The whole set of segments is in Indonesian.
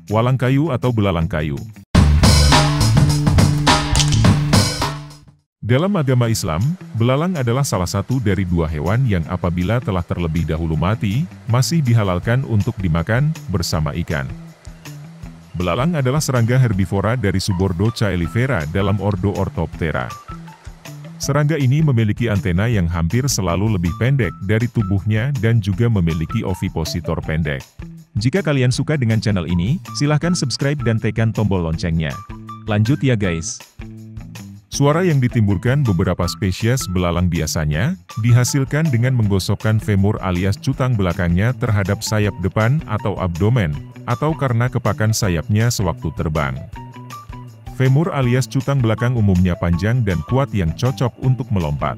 walang kayu atau belalang kayu. Dalam agama Islam, belalang adalah salah satu dari dua hewan yang apabila telah terlebih dahulu mati, masih dihalalkan untuk dimakan bersama ikan. Belalang adalah serangga herbivora dari subordo Caelifera dalam ordo Orthoptera. Serangga ini memiliki antena yang hampir selalu lebih pendek dari tubuhnya dan juga memiliki ovipositor pendek. Jika kalian suka dengan channel ini, silahkan subscribe dan tekan tombol loncengnya. Lanjut ya guys. Suara yang ditimbulkan beberapa spesies belalang biasanya dihasilkan dengan menggosokkan femur alias cutang belakangnya terhadap sayap depan atau abdomen, atau karena kepakan sayapnya sewaktu terbang. Femur alias cutang belakang umumnya panjang dan kuat yang cocok untuk melompat.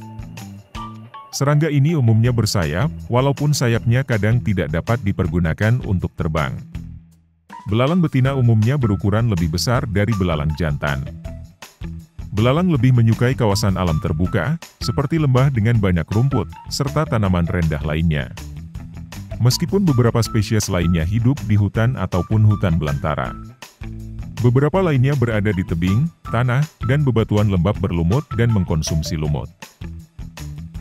Serangga ini umumnya bersayap, walaupun sayapnya kadang tidak dapat dipergunakan untuk terbang. Belalang betina umumnya berukuran lebih besar dari belalang jantan. Belalang lebih menyukai kawasan alam terbuka, seperti lembah dengan banyak rumput, serta tanaman rendah lainnya. Meskipun beberapa spesies lainnya hidup di hutan ataupun hutan belantara. Beberapa lainnya berada di tebing, tanah, dan bebatuan lembab berlumut dan mengkonsumsi lumut.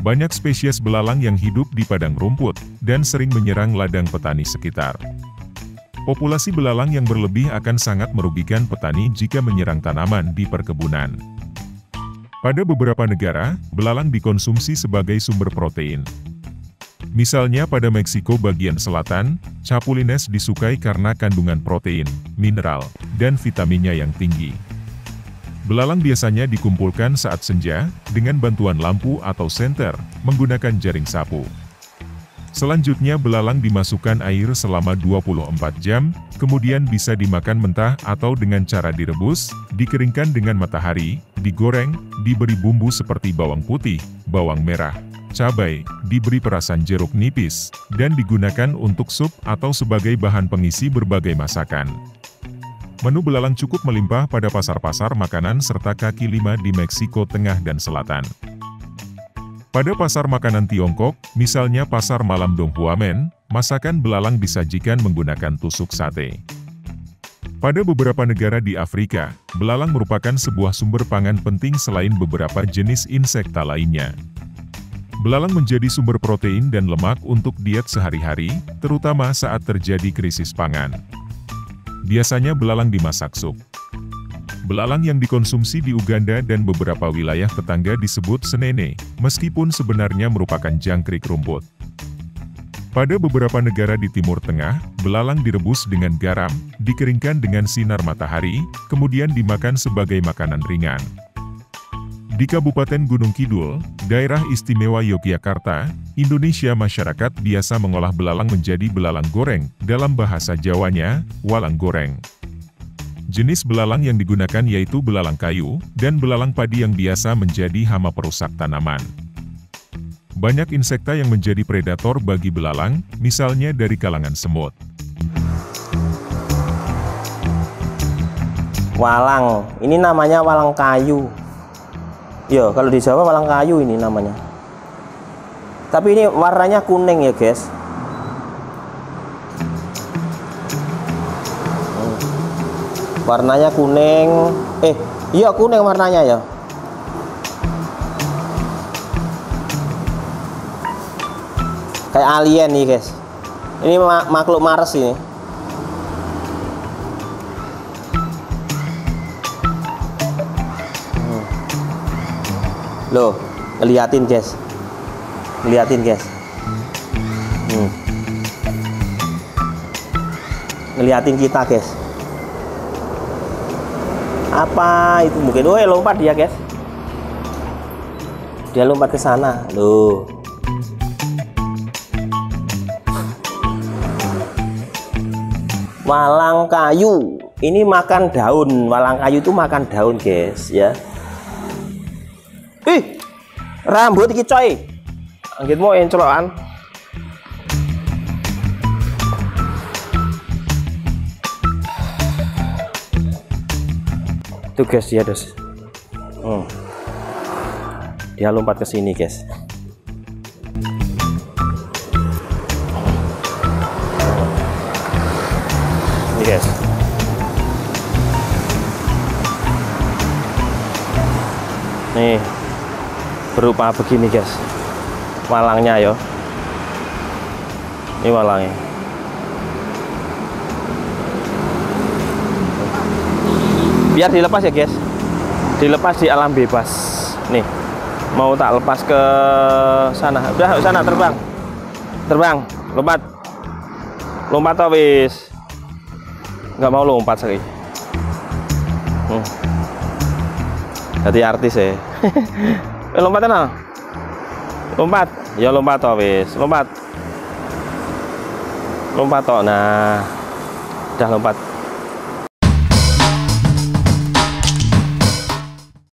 Banyak spesies belalang yang hidup di padang rumput, dan sering menyerang ladang petani sekitar. Populasi belalang yang berlebih akan sangat merugikan petani jika menyerang tanaman di perkebunan. Pada beberapa negara, belalang dikonsumsi sebagai sumber protein. Misalnya pada Meksiko bagian selatan, capulines disukai karena kandungan protein, mineral, dan vitaminnya yang tinggi. Belalang biasanya dikumpulkan saat senja, dengan bantuan lampu atau senter, menggunakan jaring sapu. Selanjutnya belalang dimasukkan air selama 24 jam, kemudian bisa dimakan mentah atau dengan cara direbus, dikeringkan dengan matahari, digoreng, diberi bumbu seperti bawang putih, bawang merah, cabai, diberi perasan jeruk nipis, dan digunakan untuk sup atau sebagai bahan pengisi berbagai masakan. Menu belalang cukup melimpah pada pasar-pasar makanan serta kaki lima di Meksiko Tengah dan Selatan. Pada pasar makanan Tiongkok, misalnya pasar malam Donghuamen, masakan belalang disajikan menggunakan tusuk sate. Pada beberapa negara di Afrika, belalang merupakan sebuah sumber pangan penting selain beberapa jenis insekta lainnya. Belalang menjadi sumber protein dan lemak untuk diet sehari-hari, terutama saat terjadi krisis pangan. Biasanya belalang dimasak sup. Belalang yang dikonsumsi di Uganda dan beberapa wilayah tetangga disebut senene, meskipun sebenarnya merupakan jangkrik rumput. Pada beberapa negara di Timur Tengah, belalang direbus dengan garam, dikeringkan dengan sinar matahari, kemudian dimakan sebagai makanan ringan. Di Kabupaten Gunung Kidul, Daerah Istimewa Yogyakarta, Indonesia, masyarakat biasa mengolah belalang menjadi belalang goreng, dalam bahasa Jawanya, walang goreng. Jenis belalang yang digunakan yaitu belalang kayu, dan belalang padi yang biasa menjadi hama perusak tanaman. Banyak insekta yang menjadi predator bagi belalang, misalnya dari kalangan semut. Walang, ini namanya walang kayu. Yo, kalau di Jawa walang kayu ini namanya. Tapi ini warnanya kuning ya guys. Warnanya kuning. Iya kuning warnanya ya. Kayak alien nih guys. Ini makhluk Mars ini. Loh, ngeliatin guys. Ngeliatin guys. Ngeliatin kita guys. Apa itu mungkin? Oh, lompat dia guys. Dia lompat ke sana. Loh. Walang kayu. Ini makan daun. Walang kayu itu makan daun guys ya. Rambut iki coy. Anggitmu enclokan. Tuh guys ya guys. Dia lompat ke sini guys. Ini guys. Nih, berupa begini guys, walangnya yo. Ini walangnya. Biar dilepas ya guys, dilepas di alam bebas. Nih, mau tak lepas ke sana. Udah sana, terbang, lompat, toh wis. Nggak mau lompat sekali. Jadi artis ya. Lompat nah. Lompat. Ya lompat toh wis. Lompat toh. Nah. Udah lompat.